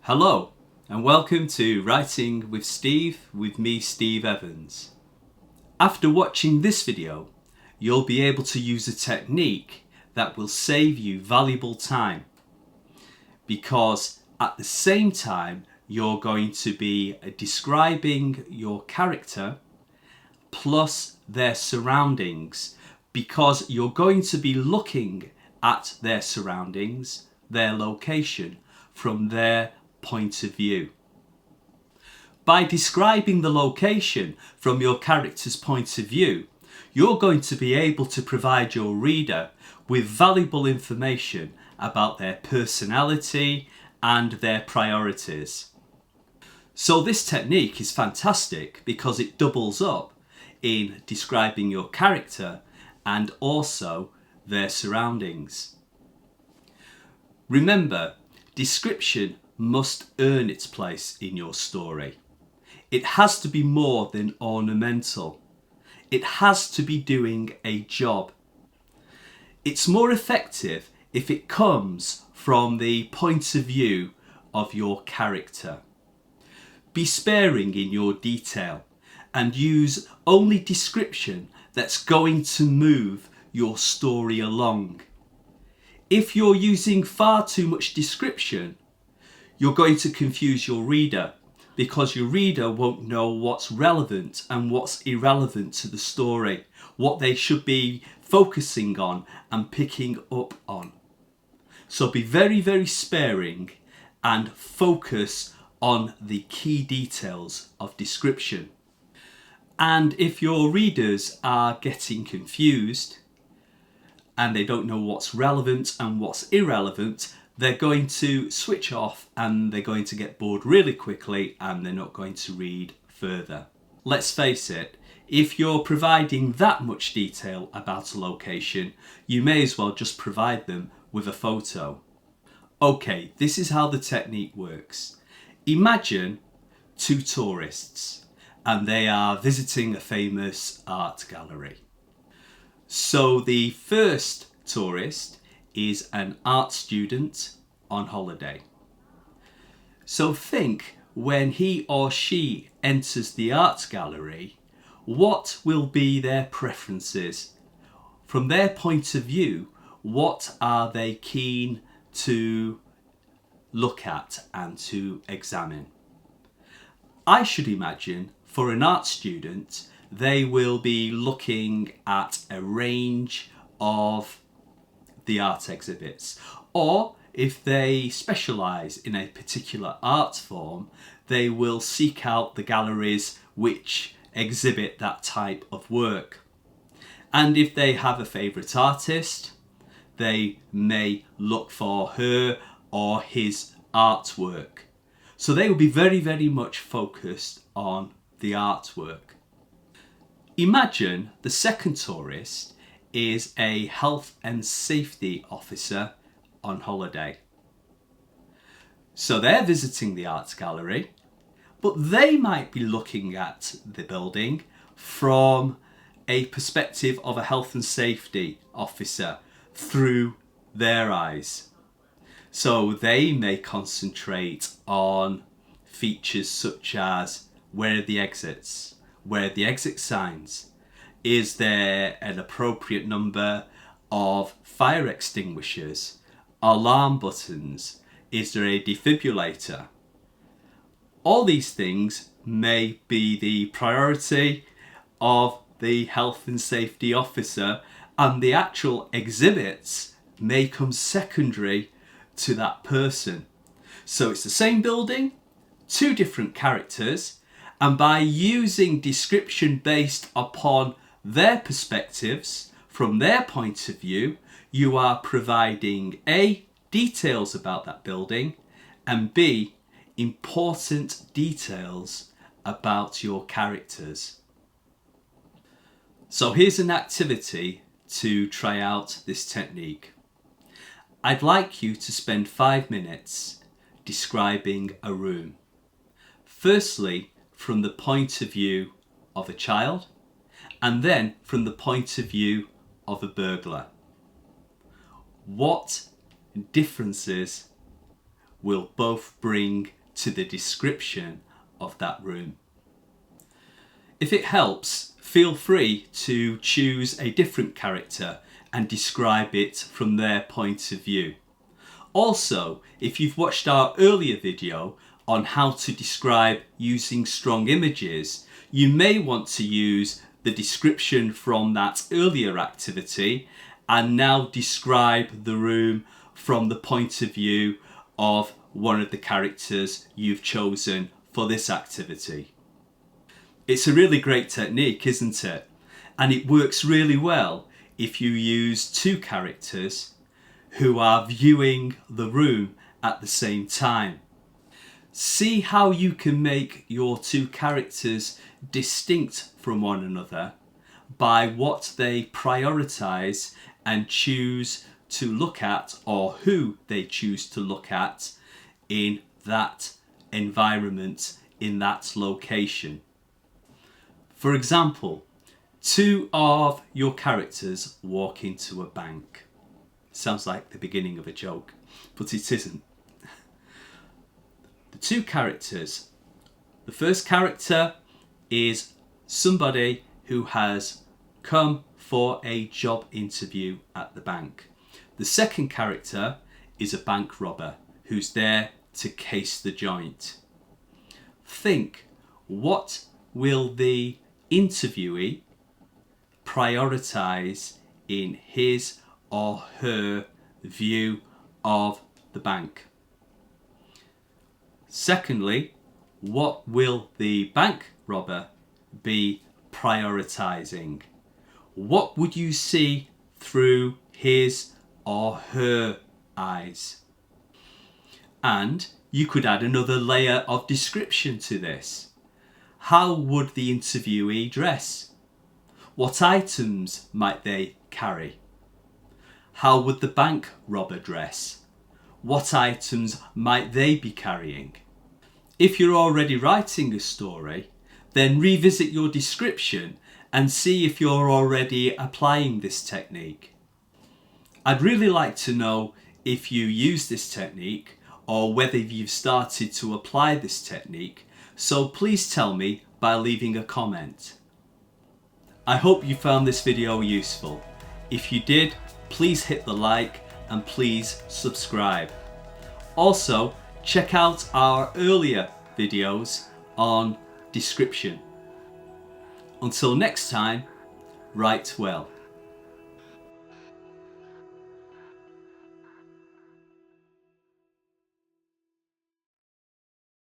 Hello and welcome to Writing with Steve with me, Steve Evans. After watching this video, you'll be able to use a technique that will save you valuable time, because at the same time you're going to be describing your character plus their surroundings, because you're going to be looking at their surroundings, their location, from their point of view. By describing the location from your character's point of view, you're going to be able to provide your reader with valuable information about their personality and their priorities. So this technique is fantastic because it doubles up in describing your character and also their surroundings. Remember, description must earn its place in your story. It has to be more than ornamental. It has to be doing a job. It's more effective if it comes from the point of view of your character. Be sparing in your detail and use only description that's going to move your story along. If you're using far too much description, you're going to confuse your reader, because your reader won't know what's relevant and what's irrelevant to the story, what they should be focusing on and picking up on. So be very, very sparing and focus on the key details of description. And if your readers are getting confused and they don't know what's relevant and what's irrelevant, they're going to switch off and they're going to get bored really quickly and they're not going to read further. Let's face it, if you're providing that much detail about a location, you may as well just provide them with a photo. Okay, this is how the technique works. Imagine two tourists and they are visiting a famous art gallery. So the first tourist is an art student on holiday. So think, when he or she enters the art gallery, what will be their preferences? From their point of view, what are they keen to look at and to examine? I should imagine for an art student, they will be looking at a range of the art exhibits, or if they specialise in a particular art form, they will seek out the galleries which exhibit that type of work. And if they have a favourite artist, they may look for her or his artwork. So they will be very, very much focused on the artwork. Imagine the second tourist is a health and safety officer on holiday. So they're visiting the art gallery, but they might be looking at the building from a perspective of a health and safety officer through their eyes. So they may concentrate on features such as, where are the exits? Where are the exit signs? Is there an appropriate number of fire extinguishers, alarm buttons? Is there a defibrillator? All these things may be the priority of the health and safety officer, and the actual exhibits may come secondary to that person. So it's the same building, two different characters, and by using description based upon their perspectives, from their point of view, you are providing A, details about that building, and B, important details about your characters. So here's an activity to try out this technique. I'd like you to spend 5 minutes describing a room. Firstly, from the point of view of a child, and then from the point of view of a burglar. What differences will both bring to the description of that room. If it helps, feel free to choose a different character and describe it from their point of view. Also, if you've watched our earlier video on how to describe using strong images, you may want to use the description from that earlier activity and now describe the room from the point of view of one of the characters you've chosen for this activity. It's a really great technique, isn't it? And it works really well if you use two characters who are viewing the room at the same time. See how you can make your two characters distinct from one another by what they prioritize and choose to look at, or who they choose to look at in that environment, in that location. For example, two of your characters walk into a bank. Sounds like the beginning of a joke, but it isn't. The two characters. The first character is somebody who has come for a job interview at the bank. The second character is a bank robber who's there to case the joint. Think, what will the interviewee prioritize in his or her view of the bank? Secondly, what will the bank robber be prioritizing? What would you see through his or her eyes? And you could add another layer of description to this. How would the interviewee dress? What items might they carry? How would the bank robber dress? What items might they be carrying? If you're already writing a story, then revisit your description and see if you're already applying this technique. I'd really like to know if you use this technique or whether you've started to apply this technique, so please tell me by leaving a comment. I hope you found this video useful. If you did, please hit the like and please subscribe. Also, check out our earlier videos on description. Until next time, write well.